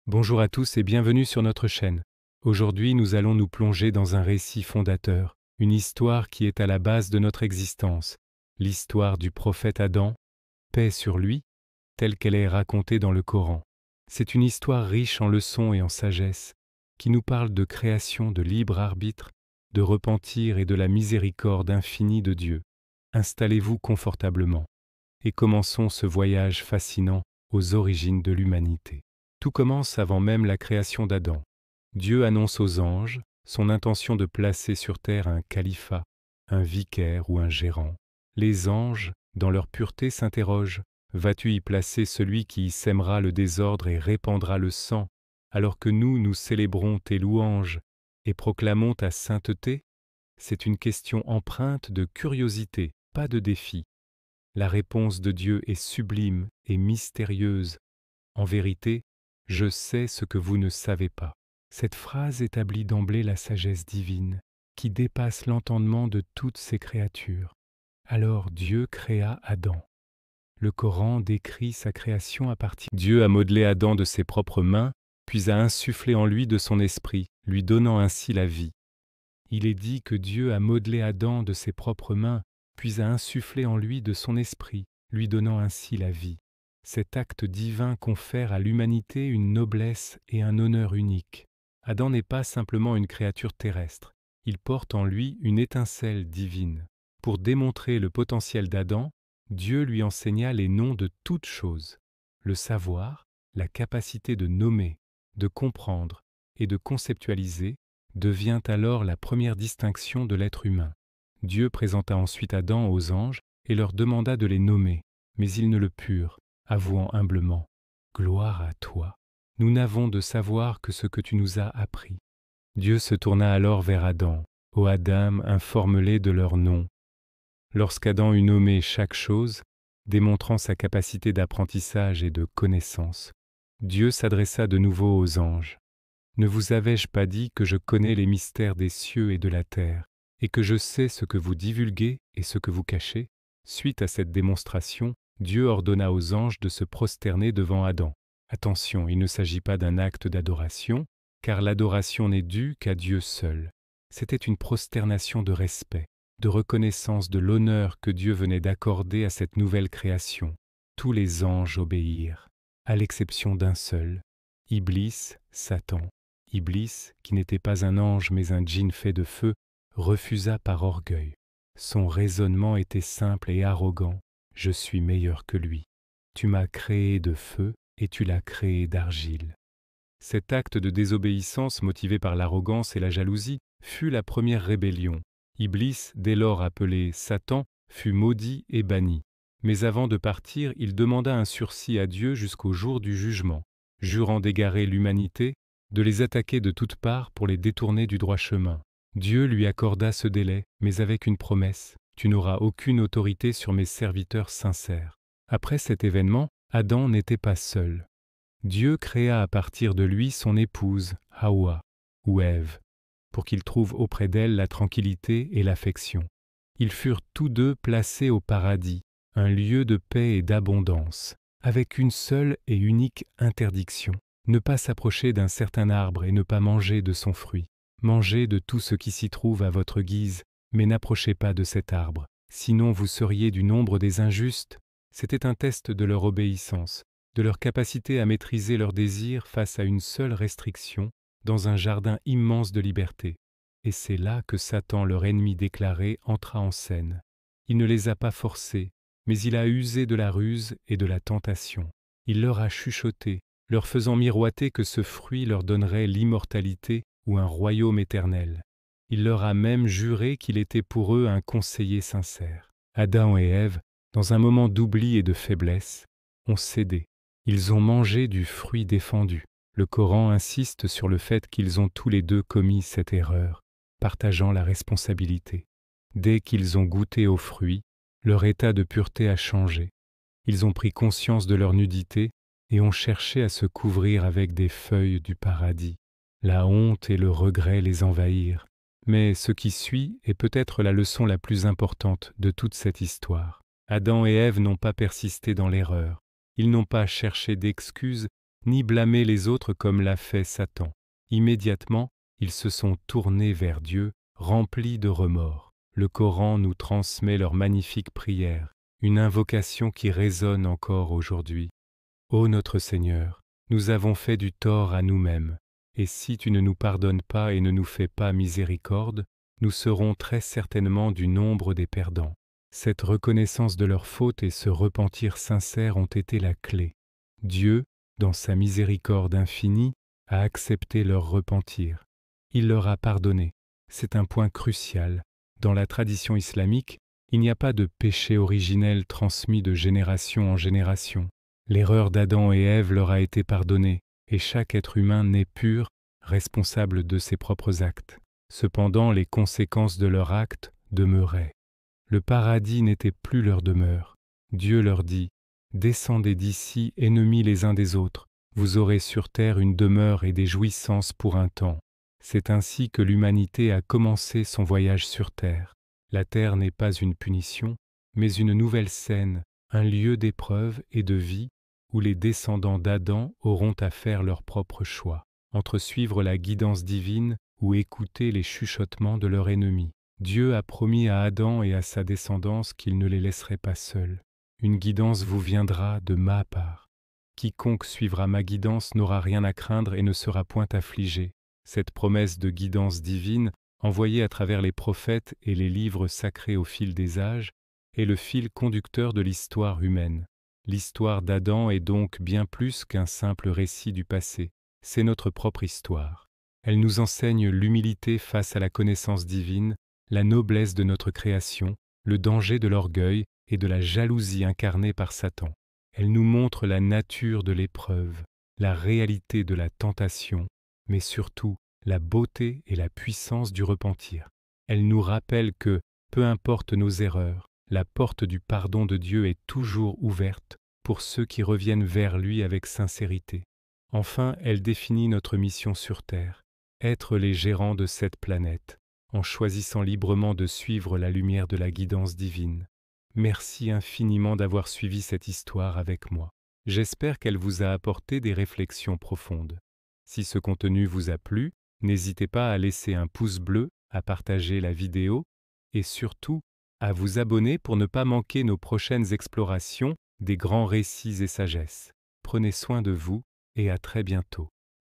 Bonjour à tous et bienvenue sur notre chaîne. Aujourd'hui, nous allons nous plonger dans un récit fondateur, une histoire qui est à la base de notre existence, l'histoire du prophète Adam, paix sur lui, telle qu'elle est racontée dans le Coran. C'est une histoire riche en leçons et en sagesse, qui nous parle de création, de libre arbitre, de repentir et de la miséricorde infinie de Dieu. Installez-vous confortablement et commençons ce voyage fascinant aux origines de l'humanité. Tout commence avant même la création d'Adam. Dieu annonce aux anges son intention de placer sur terre un califat, un vicaire ou un gérant. Les anges, dans leur pureté, s'interrogent: vas-tu y placer celui qui y sèmera le désordre et répandra le sang, alors que nous célébrons tes louanges et proclamons ta sainteté? C'est une question empreinte de curiosité, pas de défi. La réponse de Dieu est sublime et mystérieuse. En vérité, je sais ce que vous ne savez pas. Cette phrase établit d'emblée la sagesse divine, qui dépasse l'entendement de toutes ces créatures. Alors Dieu créa Adam. Le Coran décrit sa création à partir. Dieu a modelé Adam de ses propres mains, puis a insufflé en lui de son esprit, lui donnant ainsi la vie. Il est dit que Dieu a modelé Adam de ses propres mains, puis a insufflé en lui de son esprit, lui donnant ainsi la vie. Cet acte divin confère à l'humanité une noblesse et un honneur uniques. Adam n'est pas simplement une créature terrestre, il porte en lui une étincelle divine. Pour démontrer le potentiel d'Adam, Dieu lui enseigna les noms de toutes choses. Le savoir, la capacité de nommer, de comprendre et de conceptualiser devient alors la première distinction de l'être humain. Dieu présenta ensuite Adam aux anges et leur demanda de les nommer, mais ils ne le purent, avouant humblement: « Gloire à toi, nous n'avons de savoir que ce que tu nous as appris. » Dieu se tourna alors vers Adam. « Ô Adam, informe-les de leur nom. » Lorsqu'Adam eut nommé chaque chose, démontrant sa capacité d'apprentissage et de connaissance, Dieu s'adressa de nouveau aux anges. « Ne vous avais-je pas dit que je connais les mystères des cieux et de la terre, et que je sais ce que vous divulguez et ce que vous cachez ?» Suite à cette démonstration, Dieu ordonna aux anges de se prosterner devant Adam. Attention, il ne s'agit pas d'un acte d'adoration, car l'adoration n'est due qu'à Dieu seul. C'était une prosternation de respect, de reconnaissance de l'honneur que Dieu venait d'accorder à cette nouvelle création. Tous les anges obéirent, à l'exception d'un seul, Iblis, Satan. Iblis, qui n'était pas un ange mais un djinn fait de feu, refusa par orgueil. Son raisonnement était simple et arrogant. « Je suis meilleur que lui. Tu m'as créé de feu et tu l'as créé d'argile. » Cet acte de désobéissance motivé par l'arrogance et la jalousie fut la première rébellion. Iblis, dès lors appelé Satan, fut maudit et banni. Mais avant de partir, il demanda un sursis à Dieu jusqu'au jour du jugement, jurant d'égarer l'humanité, de les attaquer de toutes parts pour les détourner du droit chemin. Dieu lui accorda ce délai, mais avec une promesse: « Tu n'auras aucune autorité sur mes serviteurs sincères. » Après cet événement, Adam n'était pas seul. Dieu créa à partir de lui son épouse, Hawa, ou Ève, pour qu'il trouve auprès d'elle la tranquillité et l'affection. Ils furent tous deux placés au paradis, un lieu de paix et d'abondance, avec une seule et unique interdiction: ne pas s'approcher d'un certain arbre et ne pas manger de son fruit. Mangez de tout ce qui s'y trouve à votre guise, mais n'approchez pas de cet arbre, sinon vous seriez du nombre des injustes. C'était un test de leur obéissance, de leur capacité à maîtriser leurs désirs face à une seule restriction, dans un jardin immense de liberté. Et c'est là que Satan, leur ennemi déclaré, entra en scène. Il ne les a pas forcés, mais il a usé de la ruse et de la tentation. Il leur a chuchoté, leur faisant miroiter que ce fruit leur donnerait l'immortalité ou un royaume éternel. Il leur a même juré qu'il était pour eux un conseiller sincère. Adam et Ève, dans un moment d'oubli et de faiblesse, ont cédé. Ils ont mangé du fruit défendu. Le Coran insiste sur le fait qu'ils ont tous les deux commis cette erreur, partageant la responsabilité. Dès qu'ils ont goûté au fruit, leur état de pureté a changé. Ils ont pris conscience de leur nudité et ont cherché à se couvrir avec des feuilles du paradis. La honte et le regret les envahirent. Mais ce qui suit est peut-être la leçon la plus importante de toute cette histoire. Adam et Ève n'ont pas persisté dans l'erreur. Ils n'ont pas cherché d'excuses, ni blâmer les autres comme l'a fait Satan. Immédiatement, ils se sont tournés vers Dieu, remplis de remords. Le Coran nous transmet leur magnifique prière, une invocation qui résonne encore aujourd'hui. Ô notre Seigneur, nous avons fait du tort à nous-mêmes, et si tu ne nous pardonnes pas et ne nous fais pas miséricorde, nous serons très certainement du nombre des perdants. Cette reconnaissance de leur faute et ce repentir sincère ont été la clé. Dieu, dans sa miséricorde infinie, a accepté leur repentir. Il leur a pardonné. C'est un point crucial. Dans la tradition islamique, il n'y a pas de péché originel transmis de génération en génération. L'erreur d'Adam et Ève leur a été pardonnée, et chaque être humain né pur, responsable de ses propres actes. Cependant, les conséquences de leurs actes demeuraient. Le paradis n'était plus leur demeure. Dieu leur dit « Descendez d'ici, ennemis les uns des autres, vous aurez sur terre une demeure et des jouissances pour un temps. » C'est ainsi que l'humanité a commencé son voyage sur terre. La terre n'est pas une punition, mais une nouvelle scène, un lieu d'épreuve et de vie où les descendants d'Adam auront à faire leur propre choix, entre suivre la guidance divine ou écouter les chuchotements de leur ennemi. Dieu a promis à Adam et à sa descendance qu'il ne les laisserait pas seuls. Une guidance vous viendra de ma part. Quiconque suivra ma guidance n'aura rien à craindre et ne sera point affligé. Cette promesse de guidance divine, envoyée à travers les prophètes et les livres sacrés au fil des âges, est le fil conducteur de l'histoire humaine. L'histoire d'Adam est donc bien plus qu'un simple récit du passé. C'est notre propre histoire. Elle nous enseigne l'humilité face à la connaissance divine, la noblesse de notre création, le danger de l'orgueil et de la jalousie incarnée par Satan. Elle nous montre la nature de l'épreuve, la réalité de la tentation, mais surtout la beauté et la puissance du repentir. Elle nous rappelle que, peu importe nos erreurs, la porte du pardon de Dieu est toujours ouverte pour ceux qui reviennent vers lui avec sincérité. Enfin, elle définit notre mission sur Terre, être les gérants de cette planète, en choisissant librement de suivre la lumière de la guidance divine. Merci infiniment d'avoir suivi cette histoire avec moi. J'espère qu'elle vous a apporté des réflexions profondes. Si ce contenu vous a plu, n'hésitez pas à laisser un pouce bleu, à partager la vidéo et surtout à vous abonner pour ne pas manquer nos prochaines explorations des grands récits et sagesses. Prenez soin de vous et à très bientôt.